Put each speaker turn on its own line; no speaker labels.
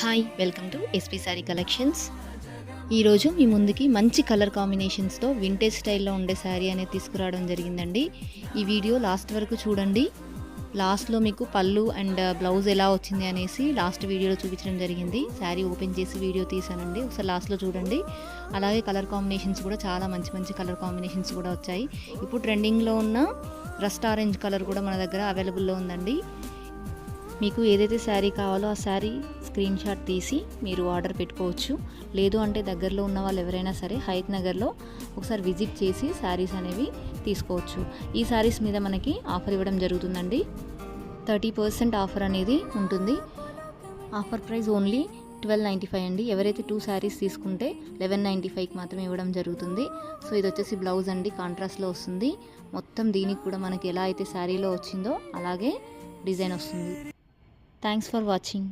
Hi welcome to SP sorry collections. ఈరోజు మీ ముందుకి మంచి కలర్ కాంబినేషన్స్తో వింటేజ్ స్టైల్లో ఉండే శారీ అనేది తీసుకురావడం జరిగిందండి. ఈ వీడియో లాస్ట్ వరకు చూడండి. లాస్ట్లో మీకు పళ్ళు అండ్ బ్లౌజ్ ఎలా వచ్చింది అనేసి లాస్ట్ వీడియోలో చూపించడం జరిగింది. శారీ ఓపెన్ చేసి వీడియో తీసానండి, ఒకసారి లాస్ట్లో చూడండి. అలాగే కలర్ కాంబినేషన్స్ కూడా చాలా మంచి మంచి కలర్ కాంబినేషన్స్ కూడా వచ్చాయి. ఇప్పుడు ట్రెండింగ్లో ఉన్న రస్ట్ ఆరెంజ్ కలర్ కూడా మన దగ్గర అవైలబుల్లో ఉందండి. మీకు ఏదైతే శారీ కావాలో ఆ శారీ స్క్రీన్ షాట్ తీసి మీరు ఆర్డర్ పెట్టుకోవచ్చు. లేదు అంటే దగ్గరలో ఉన్న వాళ్ళు ఎవరైనా సరే హయత్ నగర్లో ఒకసారి విజిట్ చేసి శారీస్ అనేవి తీసుకోవచ్చు. ఈ శారీస్ మీద మనకి ఆఫర్ ఇవ్వడం జరుగుతుందండి. 30% ఆఫర్ అనేది ఉంటుంది. ఆఫర్ ప్రైస్ ఓన్లీ 1295 అండి. ఎవరైతే 2 శారీస్ తీసుకుంటే 1195కి మాత్రమే ఇవ్వడం జరుగుతుంది. సో ఇది వచ్చేసి బ్లౌజ్ అండి, కాంట్రాస్ట్లో వస్తుంది. మొత్తం దీనికి కూడా మనకి ఎలా అయితే శారీలో వచ్చిందో అలాగే డిజైన్ వస్తుంది. Thanks for watching.